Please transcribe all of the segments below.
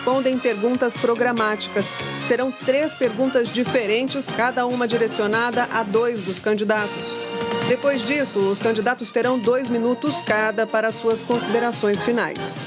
respondem perguntas programáticas. Serão 3 perguntas diferentes, cada uma direcionada a 2 dos candidatos. Depois disso, os candidatos terão 2 minutos cada para suas considerações finais.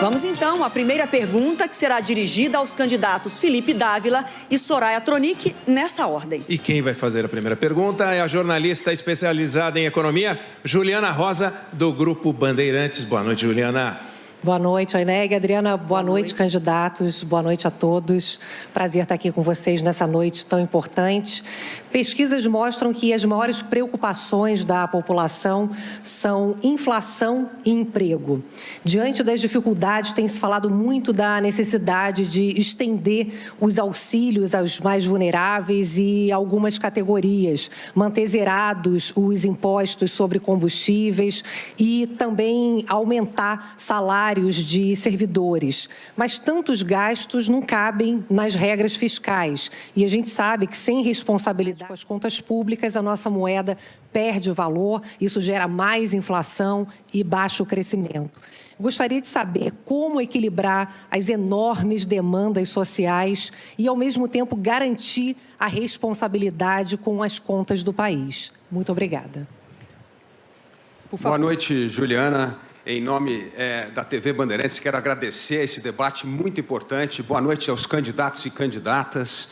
Vamos então à primeira pergunta, que será dirigida aos candidatos Felipe Dávila e Soraya Tronic, nessa ordem. E quem vai fazer a primeira pergunta é a jornalista especializada em economia, Juliana Rosa, do Grupo Bandeirantes. Boa noite, Juliana. Boa noite, Aineg. Adriana, boa noite, candidatos. Boa noite a todos. Prazer estar aqui com vocês nessa noite tão importante. Pesquisas mostram que as maiores preocupações da população são inflação e emprego. Diante das dificuldades, tem se falado muito da necessidade de estender os auxílios aos mais vulneráveis e algumas categorias, manter zerados os impostos sobre combustíveis e também aumentar salários de servidores, mas tantos gastos não cabem nas regras fiscais. E a gente sabe que sem responsabilidade com as contas públicas, a nossa moeda perde o valor, isso gera mais inflação e baixo crescimento. Gostaria de saber como equilibrar as enormes demandas sociais e, ao mesmo tempo, garantir a responsabilidade com as contas do país. Muito obrigada. Por favor. Boa noite, Juliana. Em nome da TV Bandeirantes, quero agradecer esse debate muito importante. Boa noite aos candidatos e candidatas.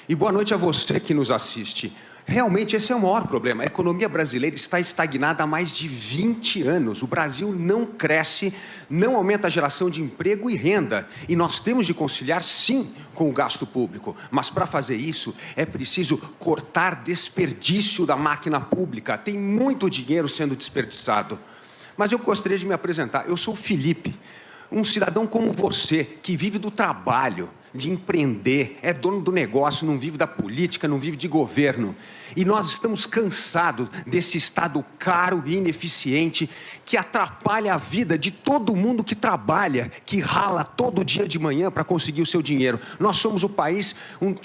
E boa noite a você que nos assiste. Realmente, esse é o maior problema. A economia brasileira está estagnada há mais de 20 anos. O Brasil não cresce, não aumenta a geração de emprego e renda. E nós temos de conciliar, sim, com o gasto público. Mas, para fazer isso, é preciso cortar desperdício da máquina pública. Tem muito dinheiro sendo desperdiçado. Mas eu gostaria de me apresentar. Eu sou o Felipe, um cidadão como você, que vive do trabalho, de empreender, é dono do negócio, não vive da política, não vive de governo. E nós estamos cansados desse Estado caro e ineficiente que atrapalha a vida de todo mundo que trabalha, que rala todo dia de manhã para conseguir o seu dinheiro. Nós somos o país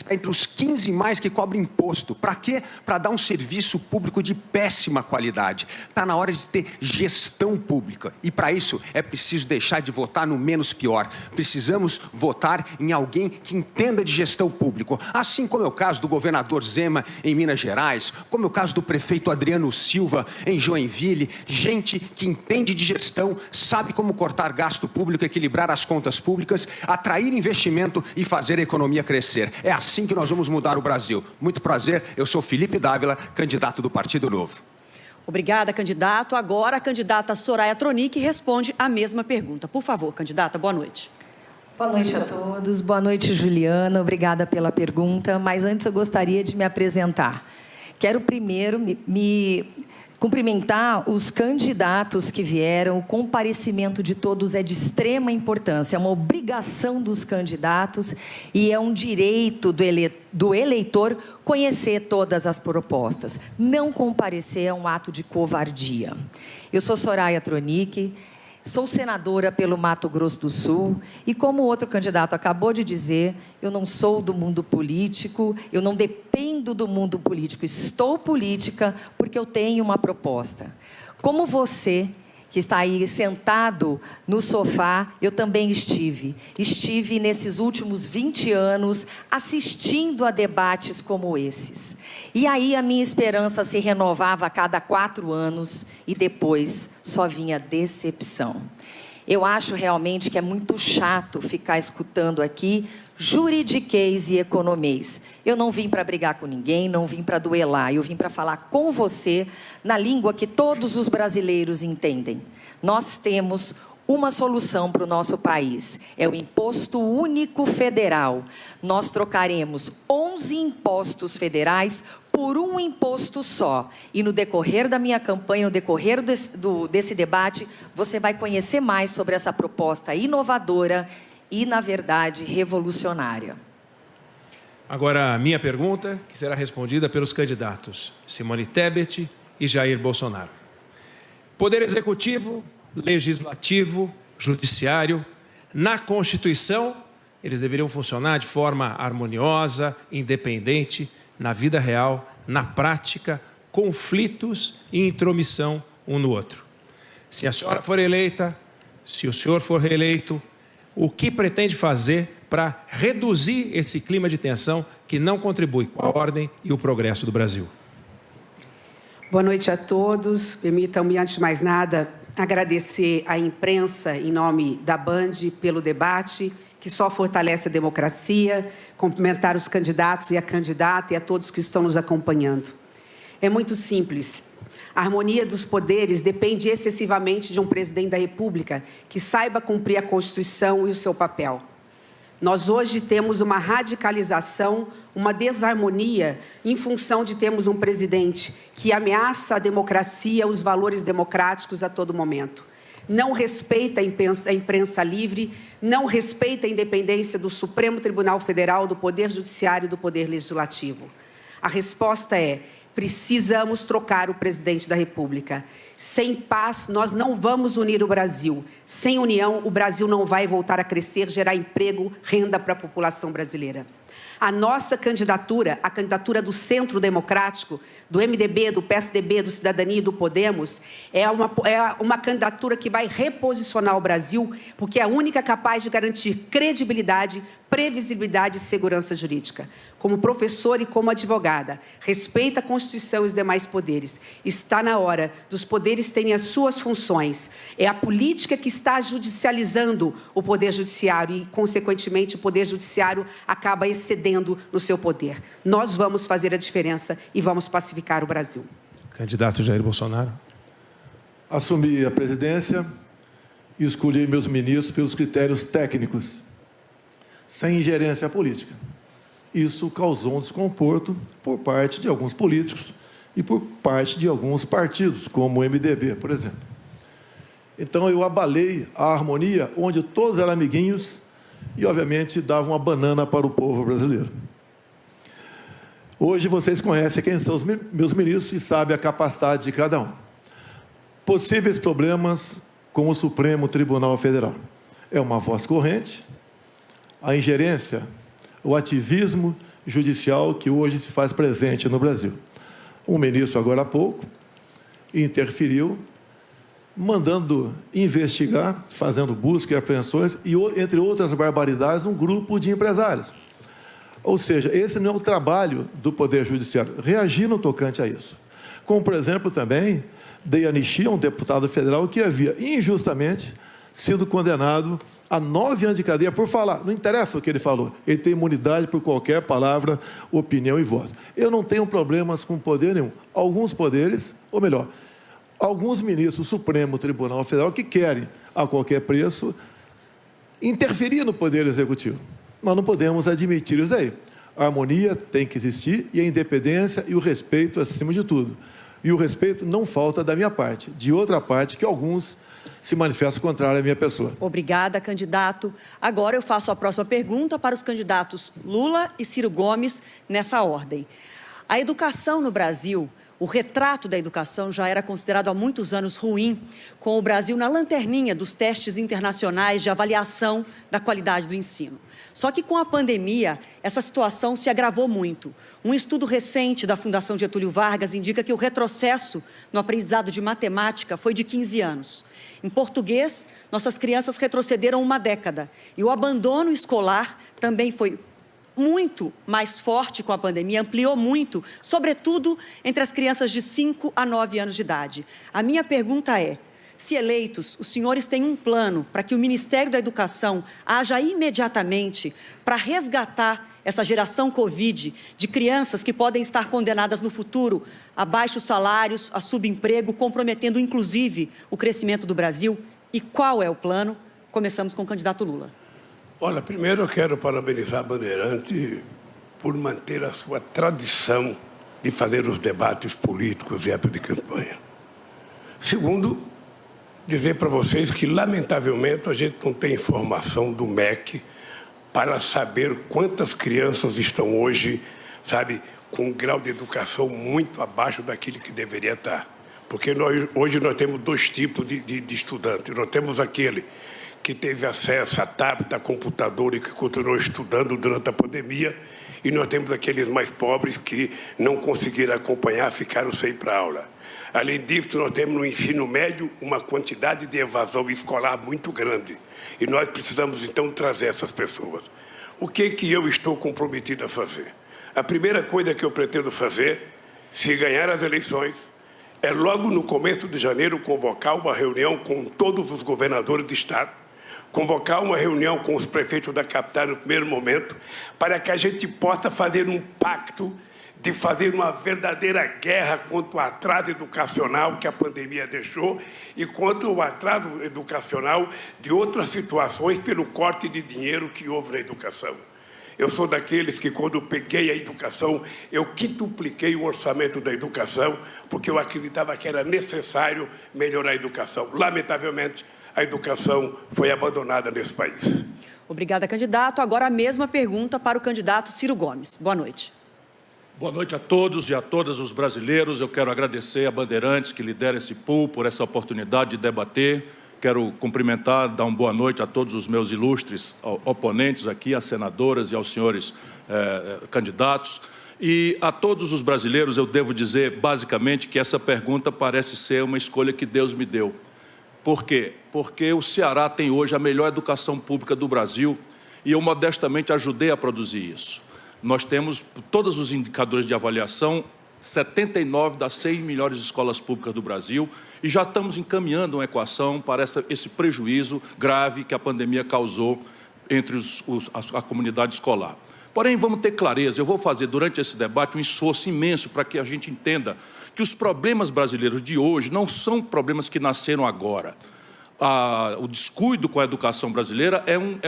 entre os 15 mais que cobra imposto. Para quê? Para dar um serviço público de péssima qualidade. Está na hora de ter gestão pública. E para isso é preciso deixar de votar no menos pior. Precisamos votar em alguém que entenda de gestão pública. Assim como é o caso do governador Zema em Minas Gerais, como é o caso do prefeito Adriano Silva em Joinville, gente que entende de gestão, sabe como cortar gasto público, equilibrar as contas públicas, atrair investimento e fazer a economia crescer. É assim que nós vamos mudar o Brasil. Muito prazer, eu sou Felipe Dávila, candidato do Partido Novo. Obrigada, candidato. Agora a candidata Soraya Tronic responde a mesma pergunta. Por favor, candidata, boa noite. Boa noite a todos. Boa noite, Juliana. Obrigada pela pergunta. Mas antes eu gostaria de me apresentar. Quero primeiro me cumprimentar os candidatos que vieram. O comparecimento de todos é de extrema importância. É uma obrigação dos candidatos e é um direito do eleitor conhecer todas as propostas. Não comparecer é um ato de covardia. Eu sou Soraya Tronic. Sou senadora pelo Mato Grosso do Sul e, como o outro candidato acabou de dizer, eu não sou do mundo político, eu não dependo do mundo político, estou política porque eu tenho uma proposta. Como você, que está aí sentado no sofá, eu também estive nesses últimos 20 anos assistindo a debates como esses. E aí a minha esperança se renovava a cada 4 anos e depois só vinha decepção. Eu acho realmente que é muito chato ficar escutando aqui juridiquês e economês. Eu não vim para brigar com ninguém, não vim para duelar, eu vim para falar com você na língua que todos os brasileiros entendem. Nós temos uma solução para o nosso país, é o Imposto Único Federal. Nós trocaremos 11 impostos federais por um imposto só. E no decorrer da minha campanha, no decorrer desse debate, você vai conhecer mais sobre essa proposta inovadora e, na verdade, revolucionária. Agora, a minha pergunta, que será respondida pelos candidatos Simone Tebet e Jair Bolsonaro. Poder Executivo, Legislativo, Judiciário, na Constituição, eles deveriam funcionar de forma harmoniosa, independente, na vida real, na prática, conflitos e intromissão um no outro. Se a senhora for eleita, se o senhor for reeleito, o que pretende fazer para reduzir esse clima de tensão que não contribui com a ordem e o progresso do Brasil? Boa noite a todos. Permitam-me, antes de mais nada, agradecer à imprensa, em nome da Band, pelo debate, que só fortalece a democracia, cumprimentar os candidatos e a candidata e a todos que estão nos acompanhando. É muito simples. A harmonia dos poderes depende excessivamente de um presidente da República que saiba cumprir a Constituição e o seu papel. Nós hoje temos uma radicalização, uma desarmonia em função de termos um presidente que ameaça a democracia, os valores democráticos a todo momento. Não respeita a imprensa livre, não respeita a independência do Supremo Tribunal Federal, do Poder Judiciário e do Poder Legislativo. A resposta é: precisamos trocar o presidente da República. Sem paz, nós não vamos unir o Brasil. Sem união, o Brasil não vai voltar a crescer, gerar emprego, renda para a população brasileira. A nossa candidatura, a candidatura do Centro Democrático, do MDB, do PSDB, do Cidadania e do Podemos, é uma candidatura que vai reposicionar o Brasil, porque é a única capaz de garantir credibilidade, previsibilidade e segurança jurídica. Como professora e como advogada, respeita a Constituição e os demais poderes. Está na hora dos poderes terem as suas funções. É a política que está judicializando o Poder Judiciário e, consequentemente, o Poder Judiciário acaba excedendo no seu poder. Nós vamos fazer a diferença e vamos pacificar o Brasil. Candidato Jair Bolsonaro. Assumi a presidência e escolhi meus ministros pelos critérios técnicos, sem ingerência política. Isso causou um desconforto por parte de alguns políticos e por parte de alguns partidos, como o MDB, por exemplo. Então, eu abalei a harmonia, onde todos eram amiguinhos e, obviamente, davam uma banana para o povo brasileiro. Hoje, vocês conhecem quem são os meus ministros e sabem a capacidade de cada um. Possíveis problemas com o Supremo Tribunal Federal. É uma voz corrente, a ingerência, o ativismo judicial que hoje se faz presente no Brasil. Um ministro, agora há pouco, interferiu, mandando investigar, fazendo busca e apreensões, e, entre outras barbaridades, um grupo de empresários. Ou seja, esse não é o trabalho do Poder Judiciário, reagir no tocante a isso. Como, por exemplo, também dei anistia a um deputado federal que havia injustamente sido condenado a 9 anos de cadeia por falar. Não interessa o que ele falou. Ele tem imunidade por qualquer palavra, opinião e voto. Eu não tenho problemas com poder nenhum. Alguns poderes, ou melhor, alguns ministros do Supremo Tribunal Federal que querem, a qualquer preço, interferir no Poder Executivo. Nós não podemos admitir isso aí. A harmonia tem que existir e a independência e o respeito acima de tudo. E o respeito não falta da minha parte, de outra parte que alguns se manifestam contrário à minha pessoa. Obrigada, candidato. Agora eu faço a próxima pergunta para os candidatos Lula e Ciro Gomes, nessa ordem. A educação no Brasil, o retrato da educação já era considerado há muitos anos ruim, com o Brasil na lanterninha dos testes internacionais de avaliação da qualidade do ensino. Só que com a pandemia, essa situação se agravou muito. Um estudo recente da Fundação Getúlio Vargas indica que o retrocesso no aprendizado de matemática foi de 15 anos. Em português, nossas crianças retrocederam uma década. E o abandono escolar também foi muito mais forte com a pandemia, ampliou muito, sobretudo entre as crianças de 5 a 9 anos de idade. A minha pergunta é: se eleitos, os senhores têm um plano para que o Ministério da Educação haja imediatamente para resgatar essa geração Covid de crianças que podem estar condenadas no futuro a baixos salários, a subemprego, comprometendo inclusive o crescimento do Brasil? E qual é o plano? Começamos com o candidato Lula. Olha, primeiro eu quero parabenizar a Bandeirante por manter a sua tradição de fazer os debates políticos em época de campanha. Segundo, dizer para vocês que, lamentavelmente, a gente não tem informação do MEC para saber quantas crianças estão hoje, sabe, com um grau de educação muito abaixo daquele que deveria estar. Porque hoje nós temos dois tipos de estudantes. Nós temos aquele que teve acesso a tablet, a computador e que continuou estudando durante a pandemia, e nós temos aqueles mais pobres que não conseguiram acompanhar, ficaram sem ir para a aula. Além disso, nós temos no ensino médio uma quantidade de evasão escolar muito grande, e nós precisamos, então, trazer essas pessoas. O que eu estou comprometido a fazer? A primeira coisa que eu pretendo fazer, se ganhar as eleições, é logo no começo de janeiro convocar uma reunião com todos os governadores de estado, convocar uma reunião com os prefeitos da capital no primeiro momento, para que a gente possa fazer um pacto de fazer uma verdadeira guerra contra o atraso educacional que a pandemia deixou e contra o atraso educacional de outras situações pelo corte de dinheiro que houve na educação. Eu sou daqueles que, quando peguei a educação, eu quintupliquei o orçamento da educação, porque eu acreditava que era necessário melhorar a educação. Lamentavelmente, a educação foi abandonada nesse país. Obrigada, candidato. Agora a mesma pergunta para o candidato Ciro Gomes. Boa noite. Boa noite a todos e a todas os brasileiros. Eu quero agradecer a Bandeirantes, que lidera esse pool, por essa oportunidade de debater. Quero cumprimentar, dar uma boa noite a todos os meus ilustres oponentes aqui, às senadoras e aos senhores candidatos. E a todos os brasileiros eu devo dizer, basicamente, que essa pergunta parece ser uma escolha que Deus me deu. Por quê? Porque o Ceará tem hoje a melhor educação pública do Brasil e eu modestamente ajudei a produzir isso. Nós temos todos os indicadores de avaliação, 79 das 100 melhores escolas públicas do Brasil, e já estamos encaminhando uma equação para esse prejuízo grave que a pandemia causou entre a comunidade escolar. Porém, vamos ter clareza, eu vou fazer durante esse debate um esforço imenso para que a gente entenda que os problemas brasileiros de hoje não são problemas que nasceram agora. O descuido com a educação brasileira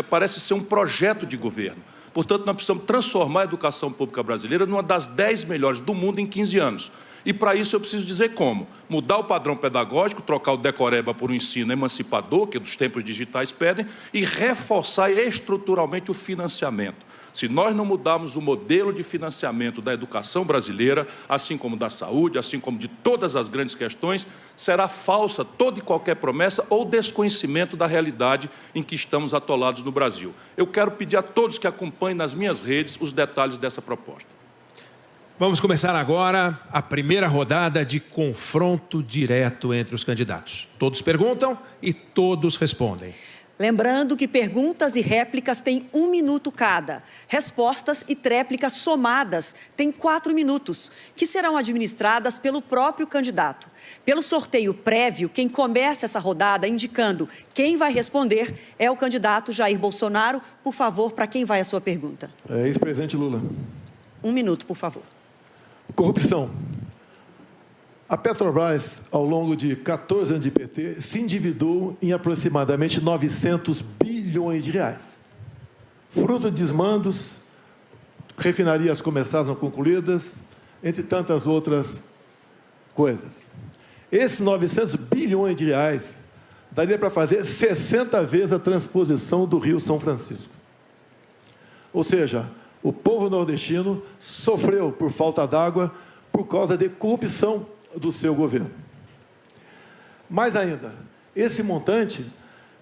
parece ser um projeto de governo. Portanto, nós precisamos transformar a educação pública brasileira numa das 10 melhores do mundo em 15 anos. E, para isso, eu preciso dizer como. Mudar o padrão pedagógico, trocar o decoreba por um ensino emancipador, que os tempos digitais pedem, e reforçar estruturalmente o financiamento. Se nós não mudarmos o modelo de financiamento da educação brasileira, assim como da saúde, assim como de todas as grandes questões, será falsa toda e qualquer promessa ou desconhecimento da realidade em que estamos atolados no Brasil. Eu quero pedir a todos que acompanhem nas minhas redes os detalhes dessa proposta. Vamos começar agora a primeira rodada de confronto direto entre os candidatos. Todos perguntam e todos respondem. Lembrando que perguntas e réplicas têm 1 minuto cada. Respostas e tréplicas somadas têm 4 minutos, que serão administradas pelo próprio candidato. Pelo sorteio prévio, quem começa essa rodada indicando quem vai responder é o candidato Jair Bolsonaro. Por favor, para quem vai a sua pergunta? Ex-presidente Lula. 1 minuto, por favor. Corrupção. A Petrobras, ao longo de 14 anos de PT, se endividou em aproximadamente 900 bilhões de reais. Fruto de desmandos, refinarias começaram concluídas, entre tantas outras coisas. Esses 900 bilhões de reais daria para fazer 60 vezes a transposição do Rio São Francisco. Ou seja, o povo nordestino sofreu por falta d'água por causa de corrupção do seu governo. Mais ainda, esse montante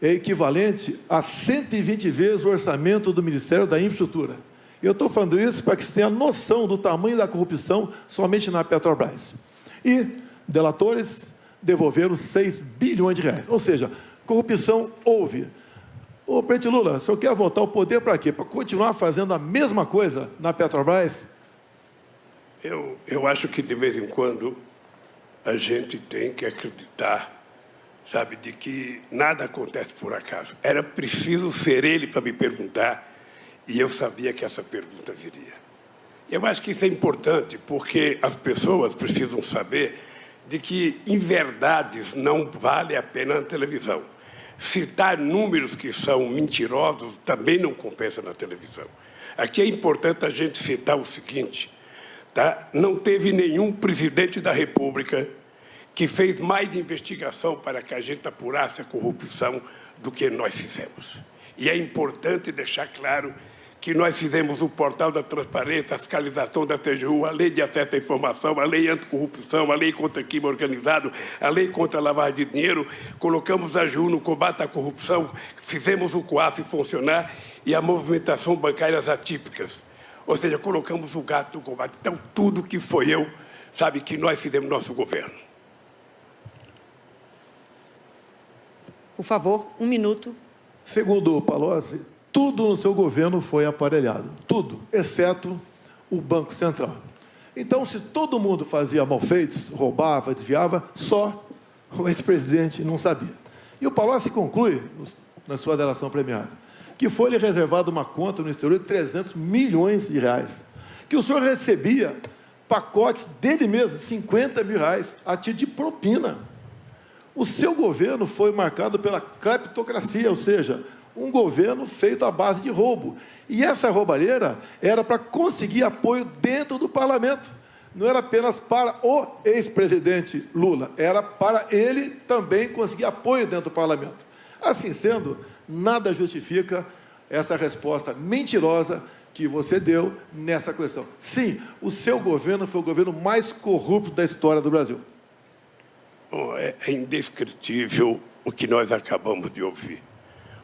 é equivalente a 120 vezes o orçamento do Ministério da Infraestrutura. Eu estou falando isso para que você tenha noção do tamanho da corrupção somente na Petrobras. E delatores devolveram 6 bilhões de reais. Ou seja, corrupção houve. Ô, presidente Lula, o senhor quer voltar ao poder para quê? Para continuar fazendo a mesma coisa na Petrobras? Eu acho que, de vez em quando, a gente tem que acreditar, sabe, de que nada acontece por acaso. Era preciso ser ele para me perguntar, e eu sabia que essa pergunta viria. Eu acho que isso é importante, porque as pessoas precisam saber de que inverdades não vale a pena na televisão. Citar números que são mentirosos também não compensa na televisão. Aqui é importante a gente citar o seguinte, tá? Não teve nenhum presidente da República que fez mais investigação para que a gente apurasse a corrupção do que nós fizemos. E é importante deixar claro que nós fizemos o portal da transparência, a fiscalização da TGU, a lei de acesso à informação, a lei anticorrupção, a lei contra crime organizado, a lei contra a lavagem de dinheiro, colocamos a AGU no combate à corrupção, fizemos o COAF funcionar e a movimentação bancárias atípicas. Ou seja, colocamos o gato no combate. Então, tudo que foi eu, sabe, que nós fizemos no nosso governo. Por favor, 1 minuto. Segundo o Palocci, tudo no seu governo foi aparelhado. Tudo, exceto o Banco Central. Então, se todo mundo fazia malfeitos, roubava, desviava, só o ex-presidente não sabia. E o Palocci conclui, na sua delação premiada, que foi-lhe reservada uma conta no exterior de 300 milhões de reais, que o senhor recebia pacotes dele mesmo, 50 mil reais, a título de propina. O seu governo foi marcado pela cleptocracia, ou seja, um governo feito à base de roubo. E essa roubalheira era para conseguir apoio dentro do parlamento. Não era apenas para o ex-presidente Lula, era para ele também conseguir apoio dentro do parlamento. Assim sendo, nada justifica essa resposta mentirosa que você deu nessa questão. Sim, o seu governo foi o governo mais corrupto da história do Brasil. Bom, é indescritível o que nós acabamos de ouvir.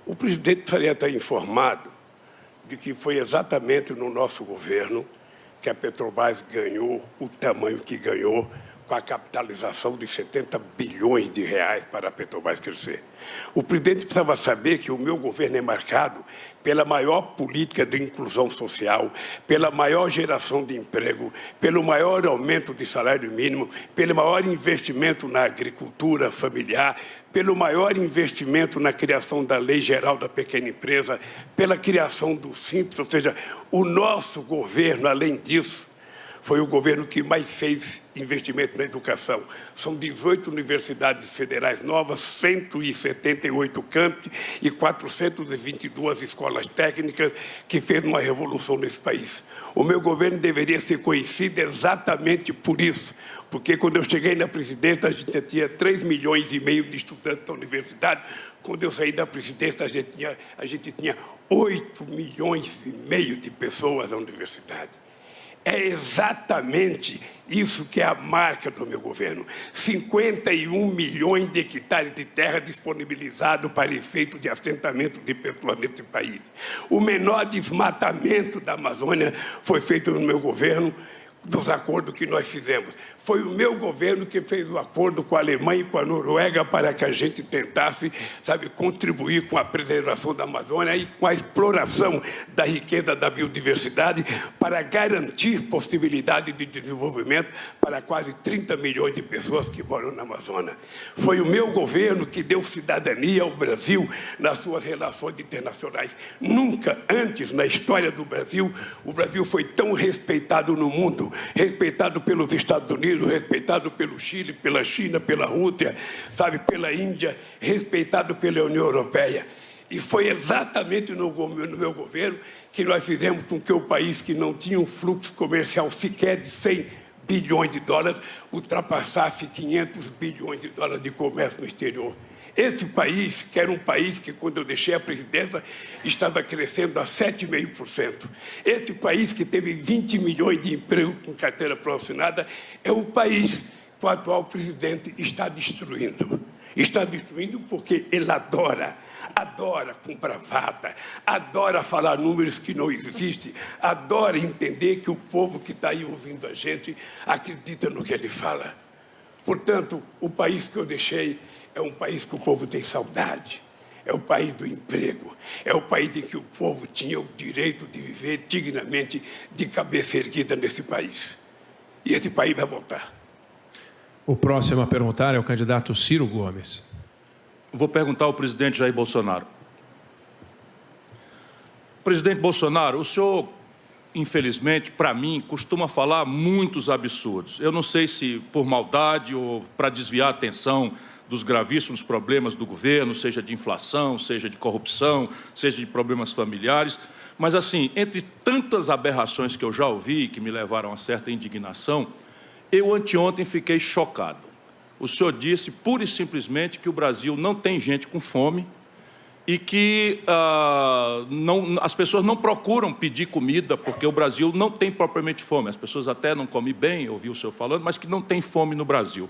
O presidente precisaria estar informado de que foi exatamente no nosso governo que a Petrobras ganhou o tamanho que ganhou, com a capitalização de 70 bilhões de reais para a Petrobras crescer. O presidente precisava saber que o meu governo é marcado pela maior política de inclusão social, pela maior geração de emprego, pelo maior aumento de salário mínimo, pelo maior investimento na agricultura familiar, pelo maior investimento na criação da Lei Geral da Pequena Empresa, pela criação do Simples, ou seja, o nosso governo, além disso, foi o governo que mais fez investimento na educação. São 18 universidades federais novas, 178 campi e 422 escolas técnicas que fez uma revolução nesse país. O meu governo deveria ser conhecido exatamente por isso, porque quando eu cheguei na presidência, a gente tinha 3,5 milhões de estudantes da universidade. Quando eu saí da presidência, a gente tinha 8,5 milhões de pessoas na universidade. É exatamente isso que é a marca do meu governo. 51 milhões de hectares de terra disponibilizados para efeito de assentamento de pessoas nesse país. O menor desmatamento da Amazônia foi feito no meu governo, dos acordos que nós fizemos. Foi o meu governo que fez o acordo com a Alemanha e com a Noruega para que a gente tentasse, sabe, contribuir com a preservação da Amazônia e com a exploração da riqueza da biodiversidade para garantir possibilidade de desenvolvimento para quase 30 milhões de pessoas que moram na Amazônia. Foi o meu governo que deu cidadania ao Brasil nas suas relações internacionais. Nunca antes na história do Brasil, o Brasil foi tão respeitado no mundo, respeitado pelos Estados Unidos, respeitado pelo Chile, pela China, pela Rússia, sabe, pela Índia, respeitado pela União Europeia. E foi exatamente no meu governo que nós fizemos com que o país que não tinha um fluxo comercial sequer de 100 bilhões de dólares ultrapassasse 500 bilhões de dólares de comércio no exterior. Esse país, que era um país que, quando eu deixei a presidência, estava crescendo a 7,5%. Esse país, que teve 20 milhões de empregos com carteira profissional, é o país que o atual presidente está destruindo. Está destruindo porque ele adora com bravata, adora falar números que não existem, adora entender que o povo que está aí ouvindo a gente acredita no que ele fala. Portanto, o país que eu deixei é um país que o povo tem saudade, é o país do emprego, é o país em que o povo tinha o direito de viver dignamente, de cabeça erguida nesse país. E esse país vai voltar. O próximo a perguntar é o candidato Ciro Gomes. Vou perguntar ao presidente Jair Bolsonaro. Presidente Bolsonaro, o senhor, infelizmente, para mim, costuma falar muitos absurdos. Eu não sei se por maldade ou para desviar a atenção dos gravíssimos problemas do governo, seja de inflação, seja de corrupção, seja de problemas familiares. Mas, assim, entre tantas aberrações que eu já ouvi, que me levaram a certa indignação, eu anteontem fiquei chocado. O senhor disse, pura e simplesmente, que o Brasil não tem gente com fome e que as pessoas não procuram pedir comida porque o Brasil não tem propriamente fome. As pessoas até não comem bem, eu ouvi o senhor falando, mas que não tem fome no Brasil.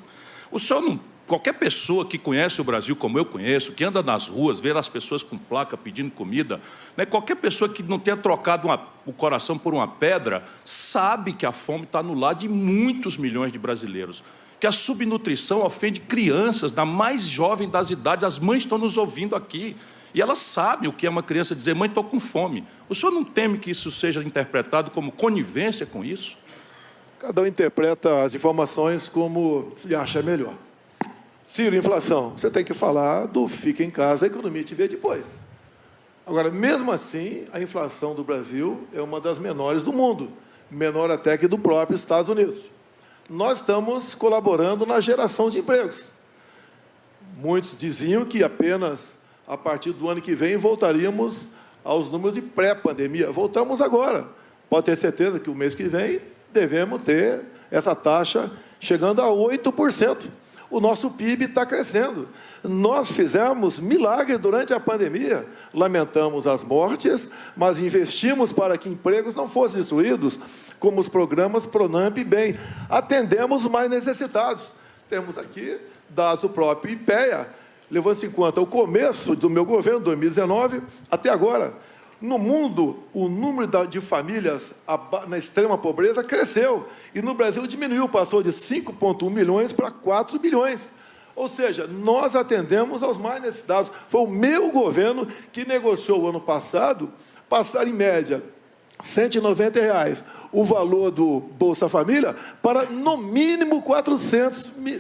O senhor não... Qualquer pessoa que conhece o Brasil como eu conheço, que anda nas ruas, vê as pessoas com placa pedindo comida, né? Qualquer pessoa que não tenha trocado o coração por uma pedra, sabe que a fome está no lar de muitos milhões de brasileiros. Que a subnutrição ofende crianças, da mais jovem das idades. As mães estão nos ouvindo aqui. E elas sabem o que é uma criança dizer, mãe, estou com fome. O senhor não teme que isso seja interpretado como conivência com isso? Cada um interpreta as informações como se acha melhor. Ciro, inflação, você tem que falar do fica em casa, a economia te vê depois. Agora, mesmo assim, a inflação do Brasil é uma das menores do mundo, menor até que do próprio Estados Unidos. Nós estamos colaborando na geração de empregos. Muitos diziam que apenas a partir do ano que vem voltaríamos aos números de pré-pandemia. Voltamos agora. Pode ter certeza que o mês que vem devemos ter essa taxa chegando a 8%. O nosso PIB está crescendo. Nós fizemos milagre durante a pandemia. Lamentamos as mortes, mas investimos para que empregos não fossem destruídos, como os programas Pronamp e Bem. Atendemos os mais necessitados. Temos aqui dados do próprio IPEA, levando-se em conta o começo do meu governo, 2019, até agora. No mundo, o número de famílias na extrema pobreza cresceu. E no Brasil diminuiu, passou de 5,1 milhões para 4 milhões. Ou seja, nós atendemos aos mais necessitados. Foi o meu governo que negociou, o ano passado, passar em média R$ 190 o valor do Bolsa Família para, no mínimo, R$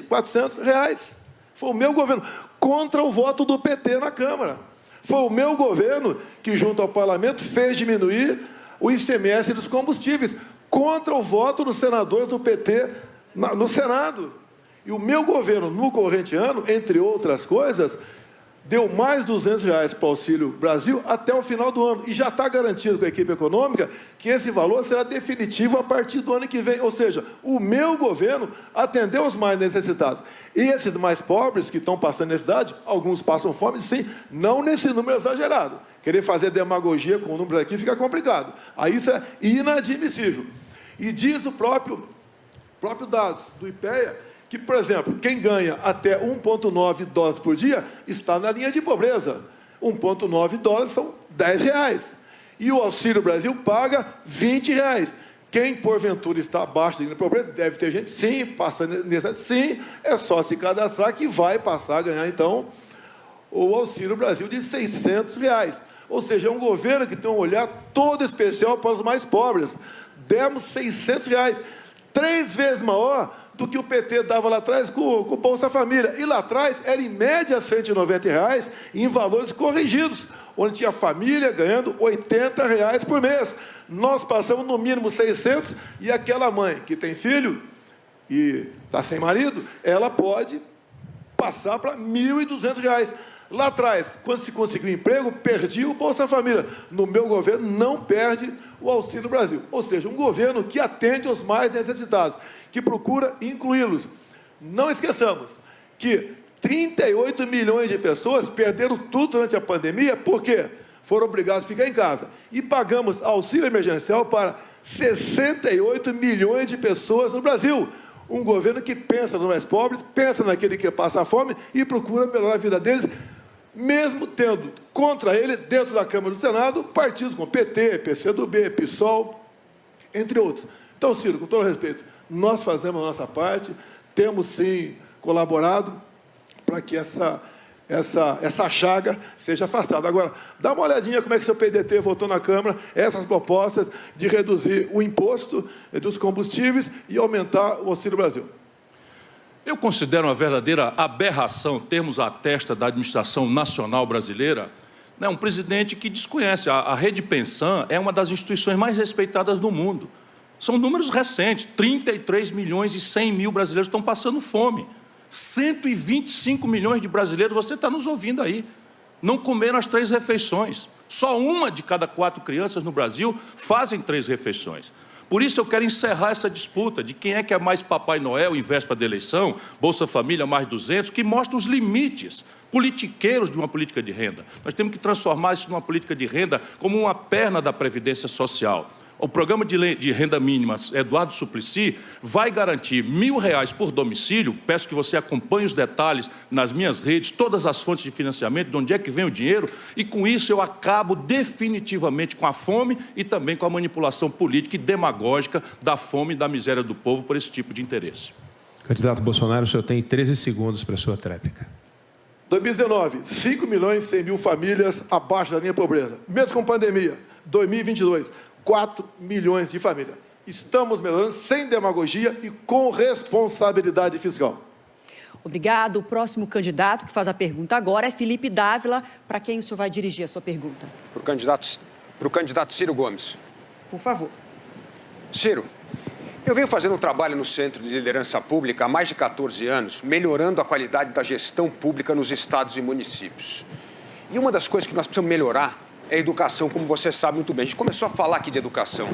400. Foi o meu governo, contra o voto do PT na Câmara. Foi o meu governo que, junto ao parlamento, fez diminuir o ICMS dos combustíveis, contra o voto dos senadores do PT no Senado. E o meu governo, no corrente ano, entre outras coisas, deu mais R$ 200 para o Auxílio Brasil até o final do ano. E já está garantido com a equipe econômica que esse valor será definitivo a partir do ano que vem. Ou seja, o meu governo atendeu os mais necessitados. E esses mais pobres que estão passando necessidade, alguns passam fome, sim, não nesse número exagerado. Querer fazer demagogia com números aqui fica complicado. Aí isso é inadmissível. E diz o próprio dados do IPEA, que, por exemplo, quem ganha até 1,9 dólares por dia está na linha de pobreza. 1,9 dólares são R$10. E o Auxílio Brasil paga R$20. Quem, porventura, está abaixo da linha de pobreza, deve ter gente, sim, passando nessa, sim, é só se cadastrar que vai passar a ganhar, então, o Auxílio Brasil de R$600. Ou seja, é um governo que tem um olhar todo especial para os mais pobres. Demos R$600, 3 vezes maior do que o PT dava lá atrás com o Bolsa Família. E lá atrás era, em média, R$190 em valores corrigidos, onde tinha família ganhando R$80 por mês. Nós passamos no mínimo 600, e aquela mãe que tem filho e está sem marido, ela pode passar para R$1.200. Lá atrás, quando se conseguiu emprego, perdia o Bolsa Família. No meu governo, não perde o Auxílio Brasil. Ou seja, um governo que atende os mais necessitados, que procura incluí-los. Não esqueçamos que 38 milhões de pessoas perderam tudo durante a pandemia, porque foram obrigados a ficar em casa. E pagamos auxílio emergencial para 68 milhões de pessoas no Brasil. Um governo que pensa nos mais pobres, pensa naquele que passa fome e procura melhorar a vida deles, mesmo tendo contra ele, dentro da Câmara e do Senado, partidos como PT, PCdoB, PSOL, entre outros. Então, Ciro, com todo respeito, nós fazemos a nossa parte, temos, sim, colaborado para que essa chaga seja afastada. Agora, dá uma olhadinha como é que o seu PDT votou na Câmara essas propostas de reduzir o imposto dos combustíveis e aumentar o Auxílio Brasil. Eu considero uma verdadeira aberração termos à testa da administração nacional brasileira, né, um presidente que desconhece. A Rede Pensão é uma das instituições mais respeitadas do mundo. São números recentes, 33 milhões e 100 mil brasileiros estão passando fome. 125 milhões de brasileiros, você está nos ouvindo aí, não comeram as 3 refeições. Só uma de cada 4 crianças no Brasil fazem 3 refeições. Por isso eu quero encerrar essa disputa de quem é que é mais Papai Noel em véspera da eleição, Bolsa Família mais 200, que mostra os limites politiqueiros de uma política de renda. Nós temos que transformar isso numa política de renda como uma perna da Previdência Social. O programa de renda mínima Eduardo Suplicy vai garantir R$1.000 por domicílio. Peço que você acompanhe os detalhes nas minhas redes, todas as fontes de financiamento, de onde é que vem o dinheiro, e com isso eu acabo definitivamente com a fome e também com a manipulação política e demagógica da fome e da miséria do povo por esse tipo de interesse. Candidato Bolsonaro, o senhor tem 13 segundos para a sua tréplica. 2019, 5.100.000 famílias abaixo da linha de pobreza. Mesmo com pandemia, 2022, 4 milhões de famílias. Estamos melhorando sem demagogia e com responsabilidade fiscal. Obrigado. O próximo candidato que faz a pergunta agora é Felipe Dávila. Para quem o senhor vai dirigir a sua pergunta? Para o candidato Ciro Gomes. Por favor. Ciro, eu venho fazendo um trabalho no Centro de Liderança Pública há mais de 14 anos, melhorando a qualidade da gestão pública nos estados e municípios. E uma das coisas que nós precisamos melhorar é a educação, como você sabe muito bem. A gente começou a falar aqui de educação,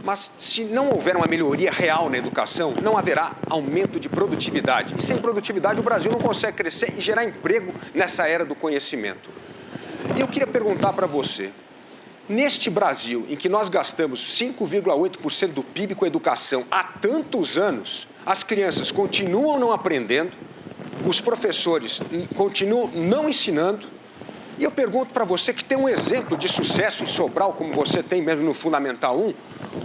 mas se não houver uma melhoria real na educação, não haverá aumento de produtividade. E sem produtividade o Brasil não consegue crescer e gerar emprego nessa era do conhecimento. E eu queria perguntar para você, neste Brasil, em que nós gastamos 5,8% do PIB com educação há tantos anos, as crianças continuam não aprendendo, os professores continuam não ensinando. E eu pergunto para você que tem um exemplo de sucesso em Sobral, como você tem mesmo no Fundamental 1,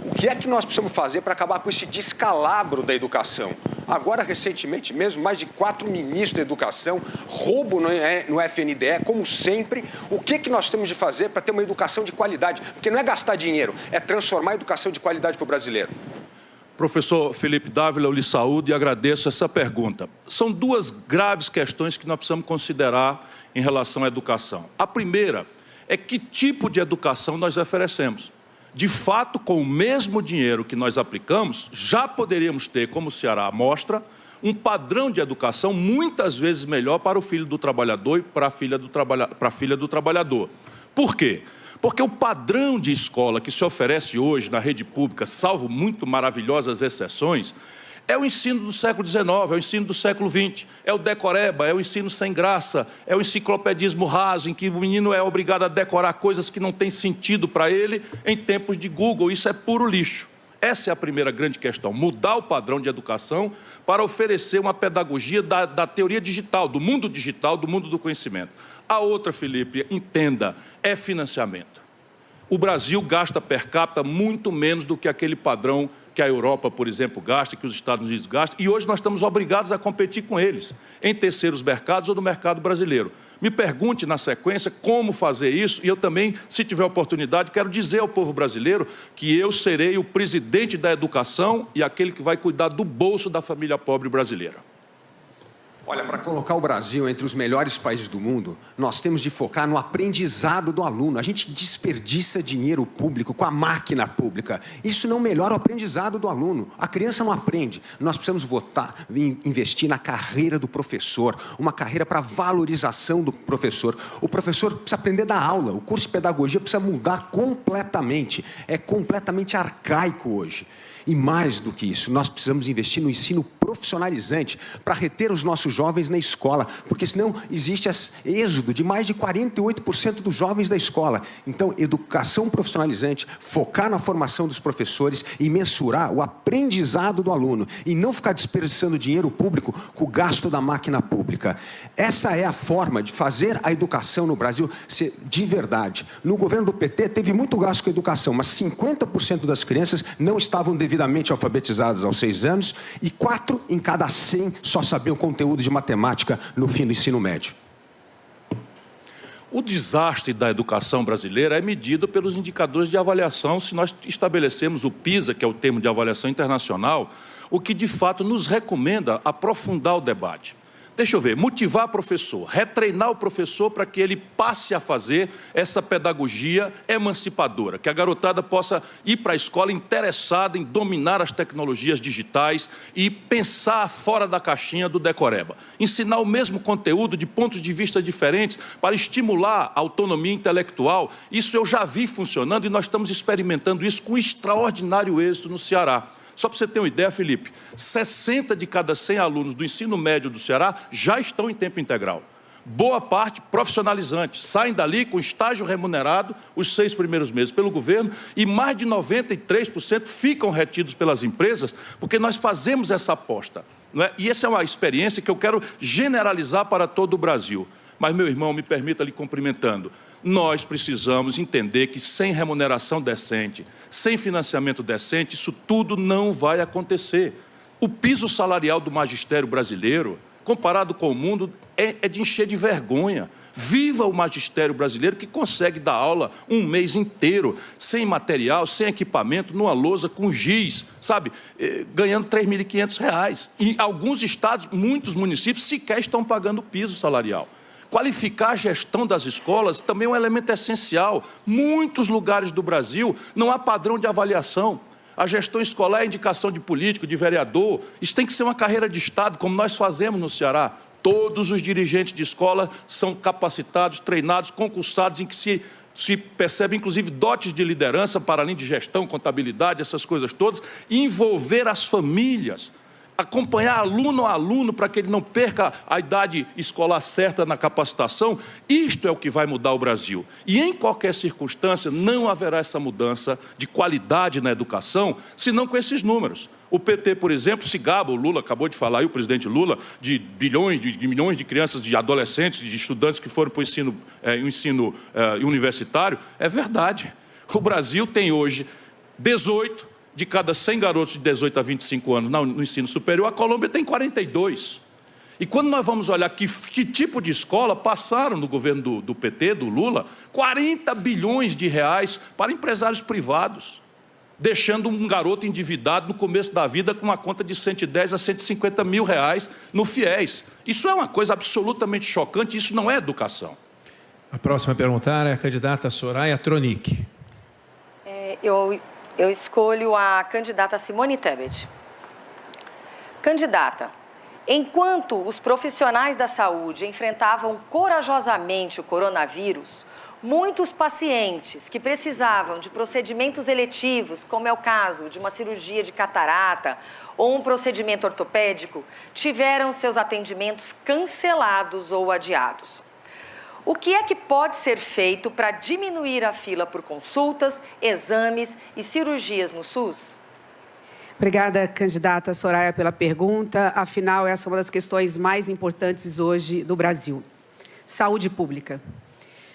o que é que nós precisamos fazer para acabar com esse descalabro da educação? Agora, recentemente mesmo, mais de 4 ministros da educação, roubo no FNDE, como sempre. O que nós temos de fazer para ter uma educação de qualidade? Porque não é gastar dinheiro, é transformar a educação de qualidade para o brasileiro. Professor Felipe Dávila, eu lhe saúdo e agradeço essa pergunta. São duas graves questões que nós precisamos considerar em relação à educação. A primeira é que tipo de educação nós oferecemos. De fato, com o mesmo dinheiro que nós aplicamos, já poderíamos ter, como o Ceará mostra, um padrão de educação muitas vezes melhor para o filho do trabalhador e para a filha do trabalhador. Por quê? Porque o padrão de escola que se oferece hoje na rede pública, salvo muito maravilhosas exceções, é o ensino do século XIX, é o ensino do século XX, é o decoreba, é o ensino sem graça, é o enciclopedismo raso, em que o menino é obrigado a decorar coisas que não têm sentido para ele em tempos de Google. Isso é puro lixo. Essa é a primeira grande questão, mudar o padrão de educação para oferecer uma pedagogia da teoria digital, do mundo do conhecimento. A outra, Felipe, entenda, é financiamento. O Brasil gasta per capita muito menos do que aquele padrão que a Europa, por exemplo, gasta, que os Estados Unidos gastam, e hoje nós estamos obrigados a competir com eles, em terceiros mercados ou no mercado brasileiro. Me pergunte na sequência como fazer isso, e eu também, se tiver oportunidade, quero dizer ao povo brasileiro que eu serei o presidente da educação e aquele que vai cuidar do bolso da família pobre brasileira. Olha, para colocar o Brasil entre os melhores países do mundo, nós temos de focar no aprendizado do aluno. A gente desperdiça dinheiro público com a máquina pública. Isso não melhora o aprendizado do aluno. A criança não aprende. Nós precisamos investir na carreira do professor, uma carreira para valorização do professor. O professor precisa aprender da aula. O curso de pedagogia precisa mudar completamente. É completamente arcaico hoje. E mais do que isso, nós precisamos investir no ensino profissionalizante para reter os nossos jovens na escola, porque senão existe êxodo de mais de 48% dos jovens da escola. Então, educação profissionalizante, focar na formação dos professores e mensurar o aprendizado do aluno e não ficar desperdiçando dinheiro público com o gasto da máquina pública. Essa é a forma de fazer a educação no Brasil ser de verdade. No governo do PT teve muito gasto com a educação, mas 50% das crianças não estavam devidamente alfabetizadas aos 6 anos e 4 em cada 100 só sabiam conteúdo de matemática no fim do ensino médio. O desastre da educação brasileira é medido pelos indicadores de avaliação se nós estabelecemos o PISA, que é o termo de avaliação internacional, o que de fato nos recomenda aprofundar o debate. deixa eu ver, motivar o professor, retreinar o professor para que ele passe a fazer essa pedagogia emancipadora, que a garotada possa ir para a escola interessada em dominar as tecnologias digitais e pensar fora da caixinha do decoreba. Ensinar o mesmo conteúdo de pontos de vista diferentes para estimular a autonomia intelectual. Isso eu já vi funcionando e nós estamos experimentando isso com extraordinário êxito no Ceará. Só para você ter uma ideia, Felipe, 60 de cada 100 alunos do ensino médio do Ceará já estão em tempo integral. Boa parte profissionalizantes, saem dali com estágio remunerado os 6 primeiros meses pelo governo e mais de 93% ficam retidos pelas empresas porque nós fazemos essa aposta, não é? E essa é uma experiência que eu quero generalizar para todo o Brasil. Mas, meu irmão, me permita lhe cumprimentando, nós precisamos entender que sem remuneração decente, sem financiamento decente, isso tudo não vai acontecer. O piso salarial do magistério brasileiro, comparado com o mundo, é de encher de vergonha. Viva o magistério brasileiro que consegue dar aula um mês inteiro, sem material, sem equipamento, numa lousa com giz, sabe? Ganhando R$ 3.500. Em alguns estados, muitos municípios sequer estão pagando o piso salarial. Qualificar a gestão das escolas também é um elemento essencial. Muitos lugares do Brasil não há padrão de avaliação. A gestão escolar é indicação de político, de vereador. Isso tem que ser uma carreira de Estado, como nós fazemos no Ceará. Todos os dirigentes de escola são capacitados, treinados, concursados, em que se percebe, inclusive, dotes de liderança, para além de gestão, contabilidade, essas coisas todas, e envolver as famílias. Acompanhar aluno a aluno para que ele não perca a idade escolar certa na capacitação, isto é o que vai mudar o Brasil. E em qualquer circunstância não haverá essa mudança de qualidade na educação, senão com esses números. O PT, por exemplo, se gaba, o Lula acabou de falar aí, o presidente Lula, de milhões de crianças, de adolescentes, de estudantes que foram para o ensino universitário. É verdade. O Brasil tem hoje 18 de cada 100 garotos de 18 a 25 anos no ensino superior, a Colômbia tem 42. E quando nós vamos olhar que tipo de escola passaram no governo do PT, do Lula, 40 bilhões de reais para empresários privados, deixando um garoto endividado no começo da vida com uma conta de 110 a 150 mil reais no FIES. Isso é uma coisa absolutamente chocante, isso não é educação. A próxima a perguntar é a candidata Soraya Tronic. Eu escolho a candidata Simone Tebet. Candidata, enquanto os profissionais da saúde enfrentavam corajosamente o coronavírus, muitos pacientes que precisavam de procedimentos eletivos, como é o caso de uma cirurgia de catarata ou um procedimento ortopédico, tiveram seus atendimentos cancelados ou adiados. O que é que pode ser feito para diminuir a fila por consultas, exames e cirurgias no SUS? Obrigada, candidata Soraya, pela pergunta. Afinal, essa é uma das questões mais importantes hoje do Brasil. Saúde pública.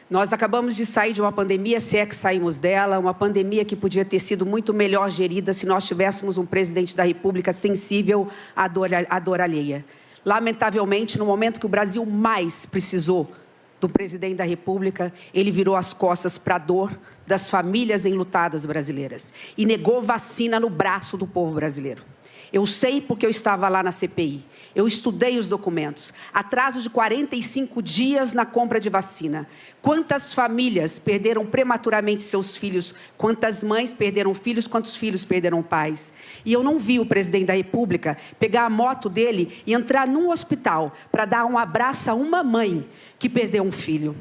Nós acabamos de sair de uma pandemia, se é que saímos dela, uma pandemia que podia ter sido muito melhor gerida se nós tivéssemos um presidente da República sensível à dor alheia. Lamentavelmente, no momento que o Brasil mais precisou do presidente da República, ele virou as costas para a dor das famílias enlutadas brasileiras e negou vacina no braço do povo brasileiro. Eu sei porque eu estava lá na CPI. Eu estudei os documentos. Atraso de 45 dias na compra de vacina. Quantas famílias perderam prematuramente seus filhos? Quantas mães perderam filhos? Quantos filhos perderam pais? E eu não vi o presidente da República pegar a moto dele e entrar num hospital para dar um abraço a uma mãe que perdeu um filho.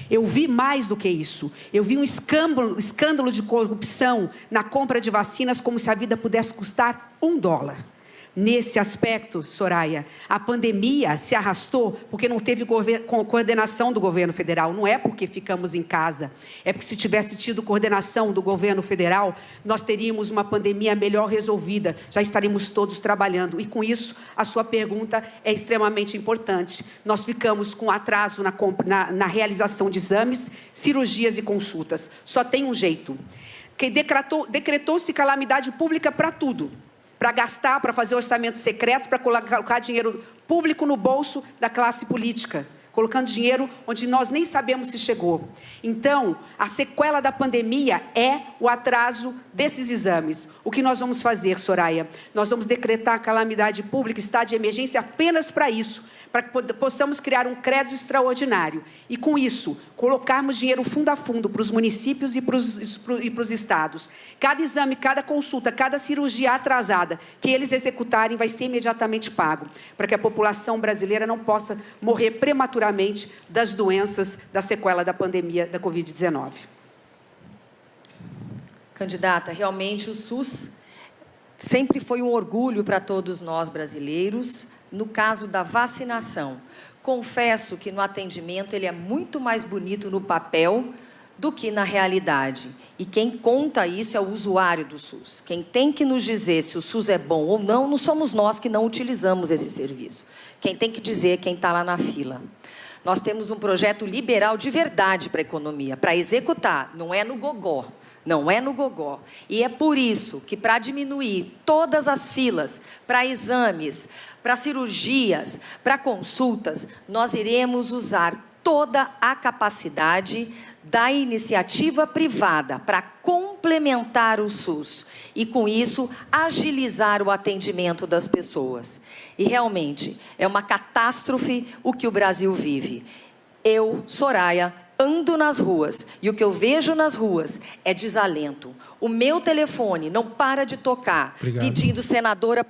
Eu vi mais do que isso. Eu vi um escândalo de corrupção na compra de vacinas, como se a vida pudesse custar $1. Nesse aspecto, Soraya, a pandemia se arrastou porque não teve coordenação do governo federal. Não é porque ficamos em casa. É porque se tivesse tido coordenação do governo federal, nós teríamos uma pandemia melhor resolvida. Já estaríamos todos trabalhando. E com isso, a sua pergunta é extremamente importante. Nós ficamos com atraso na realização de exames, cirurgias e consultas. Só tem um jeito. Que decretou-se calamidade pública para tudo. Para gastar, para fazer orçamento secreto, para colocar dinheiro público no bolso da classe política. colocando dinheiro onde nós nem sabemos se chegou. Então, a sequela da pandemia é o atraso desses exames. O que nós vamos fazer, Soraya? Nós vamos decretar calamidade pública, estado de emergência apenas para isso, para que possamos criar um crédito extraordinário. E, com isso, colocarmos dinheiro fundo a fundo para os municípios e para os estados. Cada exame, cada consulta, cada cirurgia atrasada que eles executarem vai ser imediatamente pago, para que a população brasileira não possa morrer prematuramente das doenças da sequela da pandemia da Covid-19. Candidata, realmente o SUS sempre foi um orgulho para todos nós brasileiros. No caso da vacinação, confesso que no atendimento ele é muito mais bonito no papel do que na realidade. E quem conta isso é o usuário do SUS. Quem tem que nos dizer se o SUS é bom ou não, não somos nós que não utilizamos esse serviço. Quem tem que dizer é quem está lá na fila. Nós temos um projeto liberal de verdade para a economia, para executar, não é no gogó. Não é no gogó. E é por isso que, para diminuir todas as filas, para exames, para cirurgias, para consultas, nós iremos usar toda a capacidade da iniciativa privada para complementar o SUS e, com isso, agilizar o atendimento das pessoas. E, realmente, é uma catástrofe o que o Brasil vive. Eu, Soraya, ando nas ruas e o que eu vejo nas ruas é desalento. O meu telefone não para de tocar, pedindo senadora...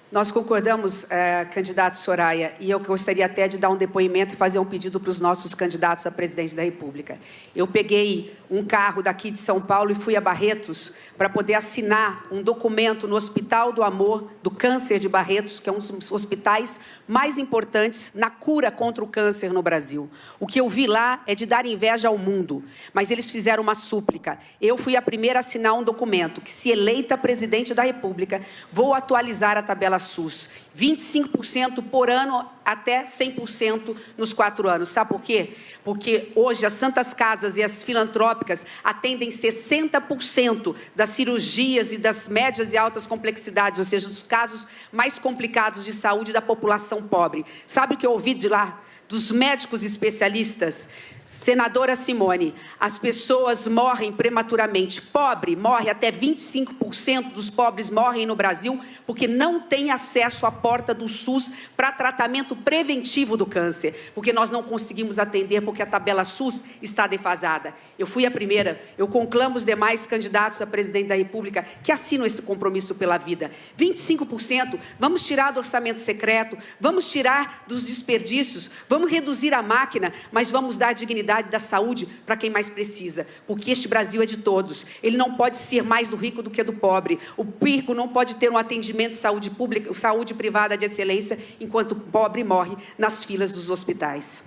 Nós concordamos, candidato Soraya, e eu gostaria até de dar um depoimento e fazer um pedido para os nossos candidatos a presidente da República. Eu peguei um carro daqui de São Paulo e fui a Barretos para poder assinar um documento no Hospital do Amor, do Câncer de Barretos, que é um dos hospitais mais importantes na cura contra o câncer no Brasil. O que eu vi lá é de dar inveja ao mundo, mas eles fizeram uma súplica. Eu fui a primeira a assinar um documento que, se eleita presidente da República, vou atualizar a tabela SUS, 25% por ano até 100% nos 4 anos. Sabe por quê? Porque hoje as santas casas e as filantrópicas atendem 60% das cirurgias e das médias e altas complexidades, ou seja, dos casos mais complicados de saúde da população pobre. Sabe o que eu ouvi de lá? Dos médicos especialistas? Senadora Simone, as pessoas morrem prematuramente. Pobre morre, até 25% dos pobres morrem no Brasil porque não tem acesso à porta do SUS para tratamento preventivo do câncer, porque nós não conseguimos atender porque a tabela SUS está defasada. Eu fui a primeira, eu conclamo os demais candidatos a presidente da República que assinam esse compromisso pela vida. 25%, vamos tirar do orçamento secreto, vamos tirar dos desperdícios, vamos reduzir a máquina, mas vamos dar dignidade da saúde para quem mais precisa, porque este Brasil é de todos. Ele não pode ser mais do rico do que do pobre. O rico não pode ter um atendimento de saúde pública, saúde privada de excelência, enquanto o pobre morre nas filas dos hospitais.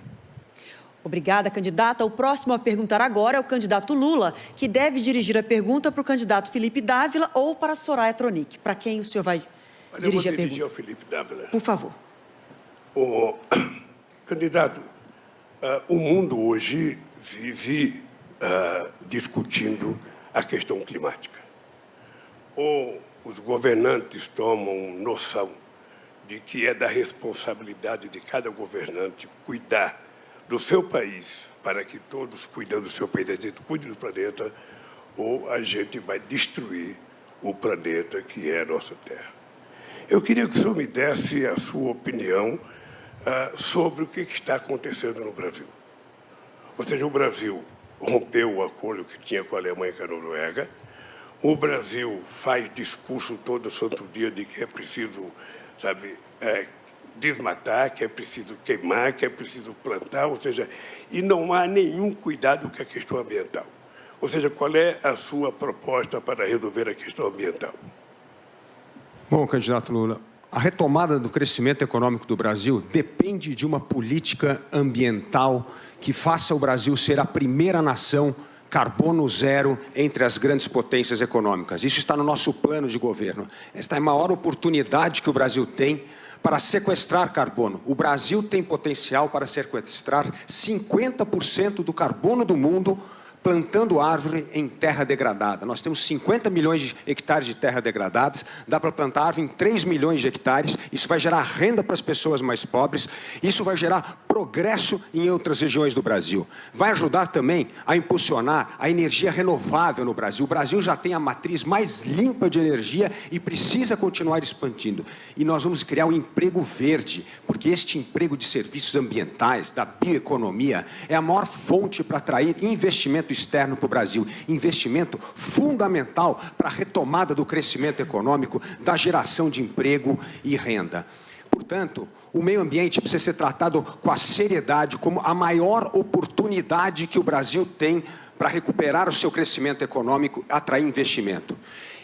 Obrigada, candidata. O próximo a perguntar agora é o candidato Lula, que deve dirigir a pergunta para o candidato Felipe Dávila ou para a Soraya Tronic. Para quem o senhor vai dirigir a pergunta? Eu vou dirigir ao Felipe Dávila. Por favor. Candidato, o mundo hoje vive discutindo a questão climática. Ou os governantes tomam noção de que é da responsabilidade de cada governante cuidar do seu país, para que todos, cuidando do seu país, a gente cuide do planeta, ou a gente vai destruir o planeta que é a nossa Terra. Eu queria que o senhor me desse a sua opinião sobre o que está acontecendo no Brasil. Ou seja, o Brasil rompeu o acordo que tinha com a Alemanha e com a Noruega. O Brasil faz discurso todo santo dia de que é preciso, sabe, desmatar, que é preciso queimar, que é preciso plantar, ou seja, e não há nenhum cuidado com a questão ambiental. Ou seja, qual é a sua proposta para resolver a questão ambiental? Bom, candidato Lula, a retomada do crescimento econômico do Brasil depende de uma política ambiental que faça o Brasil ser a primeira nação carbono zero entre as grandes potências econômicas. Isso está no nosso plano de governo. Esta é a maior oportunidade que o Brasil tem para sequestrar carbono. O Brasil tem potencial para sequestrar 50% do carbono do mundo plantando árvore em terra degradada. Nós temos 50 milhões de hectares de terra degradadas, dá para plantar árvore em 3 milhões de hectares, isso vai gerar renda para as pessoas mais pobres, isso vai gerar progresso em outras regiões do Brasil. Vai ajudar também a impulsionar a energia renovável no Brasil. O Brasil já tem a matriz mais limpa de energia e precisa continuar expandindo. E nós vamos criar um emprego verde, porque este emprego de serviços ambientais, da bioeconomia, é a maior fonte para atrair investimento externo para o Brasil, investimento fundamental para a retomada do crescimento econômico, da geração de emprego e renda. Portanto, o meio ambiente precisa ser tratado com a seriedade, como a maior oportunidade que o Brasil tem para recuperar o seu crescimento econômico, atrair investimento.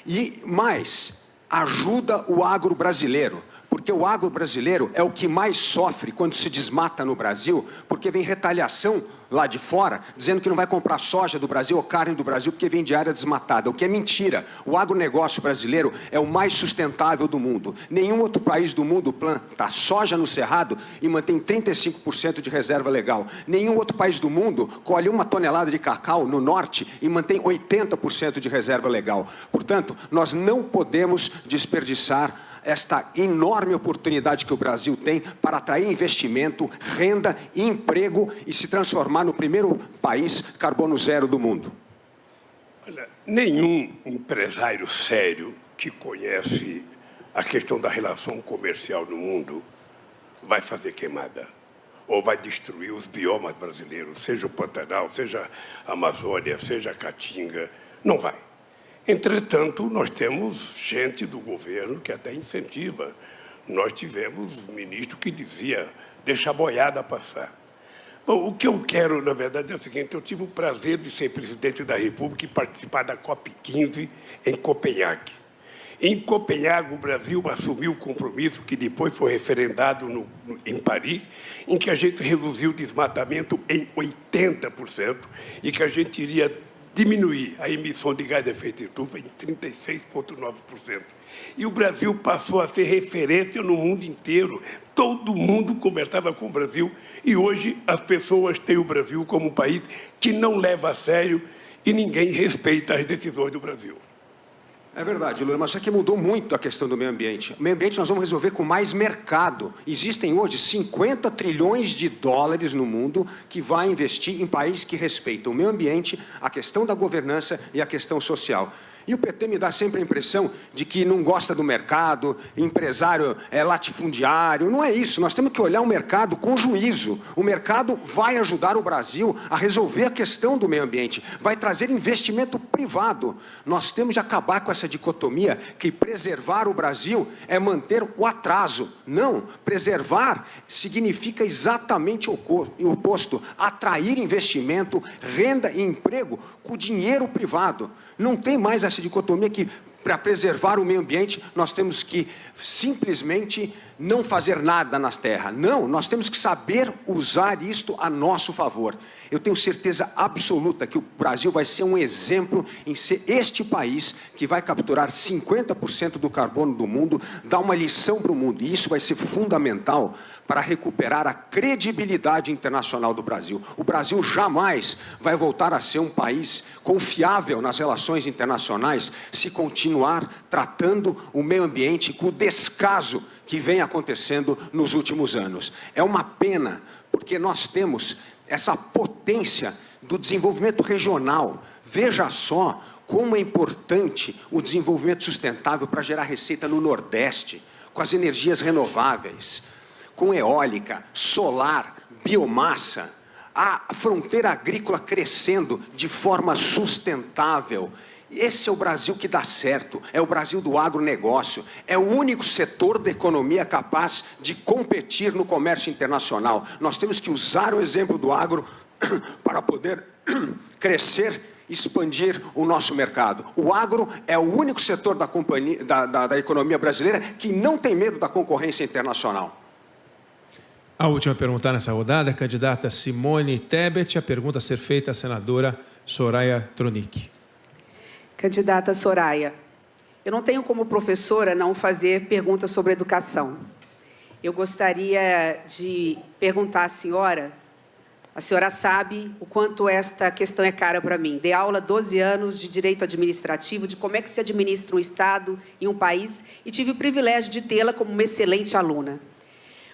E mais, ajuda o agro brasileiro, porque o agro brasileiro é o que mais sofre quando se desmata no Brasil, porque vem retaliação lá de fora, dizendo que não vai comprar soja do Brasil ou carne do Brasil porque vem de área desmatada, o que é mentira. O agronegócio brasileiro é o mais sustentável do mundo. Nenhum outro país do mundo planta soja no Cerrado e mantém 35% de reserva legal. Nenhum outro país do mundo colhe 1 tonelada de cacau no norte e mantém 80% de reserva legal. Portanto, nós não podemos desperdiçar esta enorme oportunidade que o Brasil tem para atrair investimento, renda e emprego e se transformar no primeiro país carbono zero do mundo. Olha, nenhum empresário sério que conhece a questão da relação comercial no mundo vai fazer queimada ou vai destruir os biomas brasileiros, seja o Pantanal, seja a Amazônia, seja a Caatinga, não vai. Entretanto, nós temos gente do governo que até incentiva. Nós tivemos um ministro que dizia, deixa a boiada passar. Bom, o que eu quero, na verdade, é o seguinte, eu tive o prazer de ser presidente da República e participar da COP15 em Copenhague. Em Copenhague, o Brasil assumiu o compromisso que depois foi referendado em Paris, em que a gente reduziu o desmatamento em 80% e que a gente iria diminuir a emissão de gás de efeito estufa em 36,9%. E o Brasil passou a ser referência no mundo inteiro. Todo mundo conversava com o Brasil e hoje as pessoas têm o Brasil como um país que não leva a sério e ninguém respeita as decisões do Brasil. É verdade, Lula, mas isso aqui mudou muito a questão do meio ambiente. O meio ambiente nós vamos resolver com mais mercado. Existem hoje 50 trilhões de dólares no mundo que vai investir em países que respeitam o meio ambiente, a questão da governança e a questão social. E o PT me dá sempre a impressão de que não gosta do mercado, empresário é latifundiário. Não é isso, nós temos que olhar o mercado com juízo. O mercado vai ajudar o Brasil a resolver a questão do meio ambiente, vai trazer investimento privado. Nós temos de acabar com essa dicotomia que preservar o Brasil é manter o atraso. Não, preservar significa exatamente o oposto, atrair investimento, renda e emprego com dinheiro privado. Não tem mais essa dicotomia que, para preservar o meio ambiente, nós temos que simplesmente não fazer nada nas terras. Não, nós temos que saber usar isto a nosso favor. Eu tenho certeza absoluta que o Brasil vai ser um exemplo em ser este país que vai capturar 50% do carbono do mundo, dar uma lição para o mundo. E isso vai ser fundamental para recuperar a credibilidade internacional do Brasil. O Brasil jamais vai voltar a ser um país confiável nas relações internacionais se continuar tratando o meio ambiente com o descaso que vem acontecendo nos últimos anos. É uma pena, porque nós temos essa potência do desenvolvimento regional. Veja só como é importante o desenvolvimento sustentável para gerar receita no Nordeste, com as energias renováveis, com eólica, solar, biomassa, a fronteira agrícola crescendo de forma sustentável. Esse é o Brasil que dá certo, é o Brasil do agronegócio, é o único setor da economia capaz de competir no comércio internacional. Nós temos que usar o exemplo do agro para poder crescer, expandir o nosso mercado. O agro é o único setor da economia brasileira que não tem medo da concorrência internacional. A última pergunta nessa rodada, a candidata Simone Tebet, a pergunta a ser feita à senadora Soraya Tronic. Candidata Soraya, eu não tenho como professora não fazer perguntas sobre educação. Eu gostaria de perguntar à senhora A senhora sabe o quanto esta questão é cara para mim. Dei aula 12 anos de direito administrativo, de como é que se administra um Estado em um país, e tive o privilégio de tê-la como uma excelente aluna.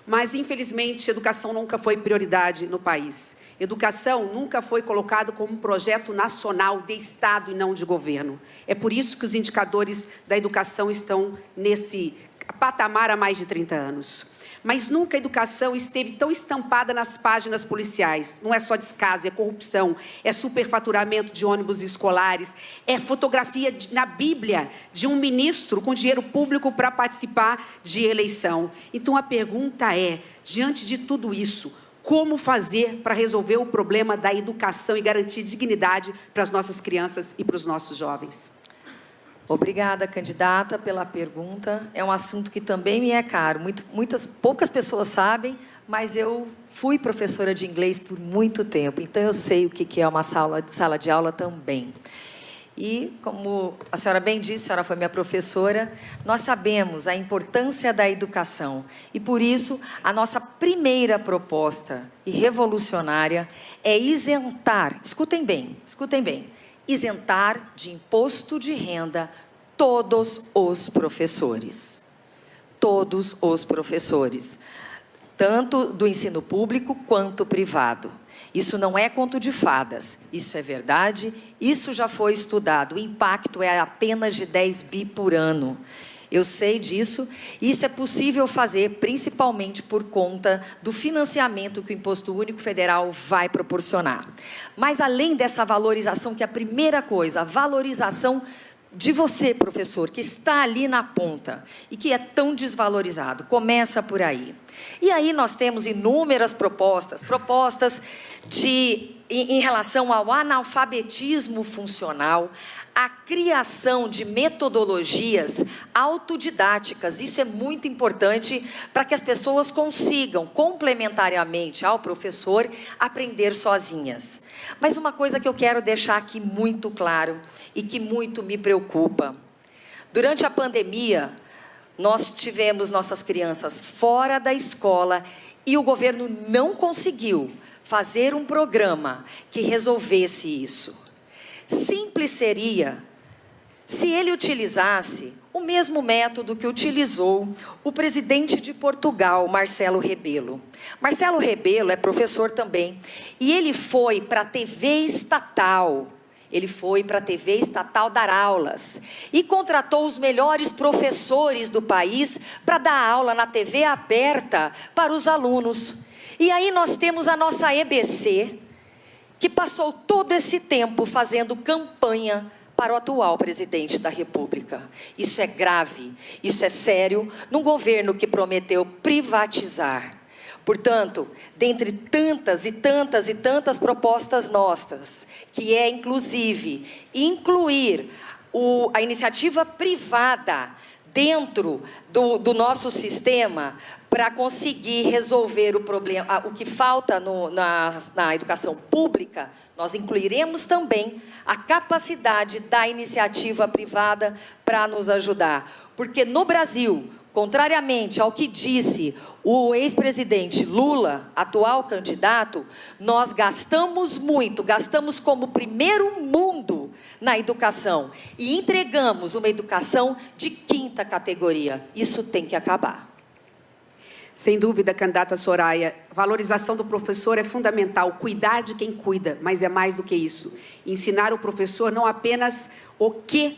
Mas, infelizmente, educação nunca foi prioridade no país. Educação nunca foi colocado como um projeto nacional de Estado e não de governo. É por isso que os indicadores da educação estão nesse patamar há mais de 30 anos. Mas nunca a educação esteve tão estampada nas páginas policiais. Não é só descaso, é corrupção, é superfaturamento de ônibus escolares, é fotografia na Bíblia de um ministro com dinheiro público para participar de eleição. Então a pergunta é, diante de tudo isso, como fazer para resolver o problema da educação e garantir dignidade para as nossas crianças e para os nossos jovens? Obrigada, candidata, pela pergunta. É um assunto que também me é caro. Poucas pessoas sabem, mas eu fui professora de inglês por muito tempo, então eu sei o que é uma sala de aula também. E, como a senhora bem disse, a senhora foi minha professora, nós sabemos a importância da educação. E, por isso, a nossa primeira proposta e revolucionária é isentar, escutem bem, isentar de imposto de renda todos os professores. Todos os professores, tanto do ensino público quanto privado. Isso não é conto de fadas, isso é verdade, isso já foi estudado. O impacto é apenas de 10 bi por ano. Eu sei disso, e isso é possível fazer principalmente por conta do financiamento que o Imposto Único Federal vai proporcionar. Mas além dessa valorização, que é a primeira coisa, a valorização de você, professor, que está ali na ponta e que é tão desvalorizado, começa por aí. E aí nós temos inúmeras propostas em relação ao analfabetismo funcional, a criação de metodologias autodidáticas. Isso é muito importante para que as pessoas consigam, complementariamente ao professor, aprender sozinhas. Mas uma coisa que eu quero deixar aqui muito claro e que muito me preocupa. Durante a pandemia, nós tivemos nossas crianças fora da escola e o governo não conseguiu fazer um programa que resolvesse isso. Simples seria se ele utilizasse o mesmo método que utilizou o presidente de Portugal, Marcelo Rebelo. Marcelo Rebelo é professor também, e ele foi para a TV estatal. Ele foi para a TV estatal dar aulas e contratou os melhores professores do país para dar aula na TV aberta para os alunos. E aí nós temos a nossa EBC, que passou todo esse tempo fazendo campanha para o atual presidente da República. Isso é grave, isso é sério, num governo que prometeu privatizar. Portanto, dentre tantas e tantas e tantas propostas nossas, que é, inclusive, incluir a iniciativa privada dentro do nosso sistema para conseguir resolver o problema, o que falta na educação pública, nós incluiremos também a capacidade da iniciativa privada para nos ajudar. Porque no Brasil, contrariamente ao que disse o ex-presidente Lula, atual candidato, nós gastamos muito, gastamos como primeiro mundo na educação e entregamos uma educação de 5ª categoria. Isso tem que acabar. Sem dúvida, candidata Soraya, valorização do professor é fundamental, cuidar de quem cuida, mas é mais do que isso. Ensinar o professor não apenas o que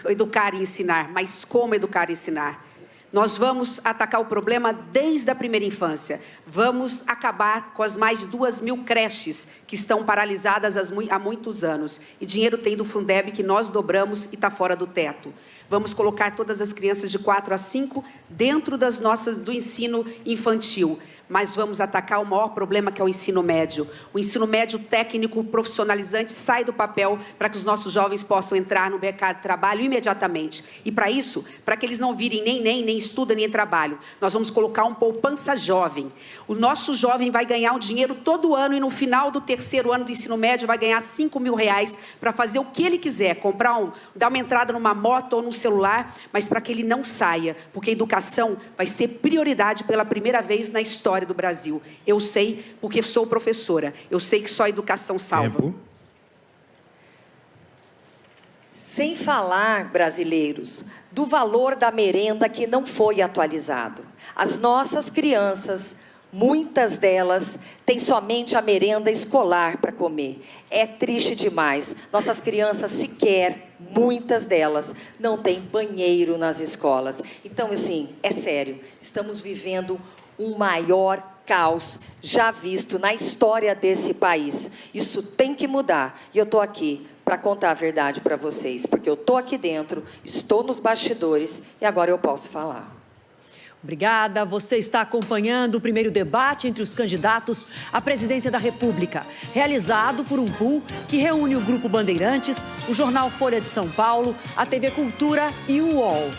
educar e ensinar, mas como educar e ensinar. Nós vamos atacar o problema desde a primeira infância. Vamos acabar com as mais de 2.000 creches que estão paralisadas há muitos anos. E dinheiro tem do Fundeb que nós dobramos e está fora do teto. Vamos colocar todas as crianças de 4 a 5 dentro do ensino infantil. Mas vamos atacar o maior problema, que é o ensino médio. O ensino médio técnico profissionalizante sai do papel para que os nossos jovens possam entrar no mercado de trabalho imediatamente. E para isso, para que eles não virem nem estudam, nem trabalham, nós vamos colocar um poupança jovem. O nosso jovem vai ganhar um dinheiro todo ano e no final do 3º ano do ensino médio vai ganhar R$5.000 para fazer o que ele quiser, dar uma entrada numa moto ou num celular, mas para que ele não saia, porque a educação vai ser prioridade pela primeira vez na história história do Brasil. Eu sei porque sou professora. Eu sei que só a educação salva. Tempo. Sem falar, brasileiros, do valor da merenda que não foi atualizado. As nossas crianças, muitas delas, têm somente a merenda escolar para comer. É triste demais. Nossas crianças sequer, muitas delas, não têm banheiro nas escolas. Então, assim, é sério. Estamos vivendo um maior caos já visto na história desse país. Isso tem que mudar. E eu estou aqui para contar a verdade para vocês, porque eu estou aqui dentro, estou nos bastidores e agora eu posso falar. Obrigada. Você está acompanhando o primeiro debate entre os candidatos à presidência da República, realizado por um pool que reúne o Grupo Bandeirantes, o jornal Folha de São Paulo, a TV Cultura e o UOL.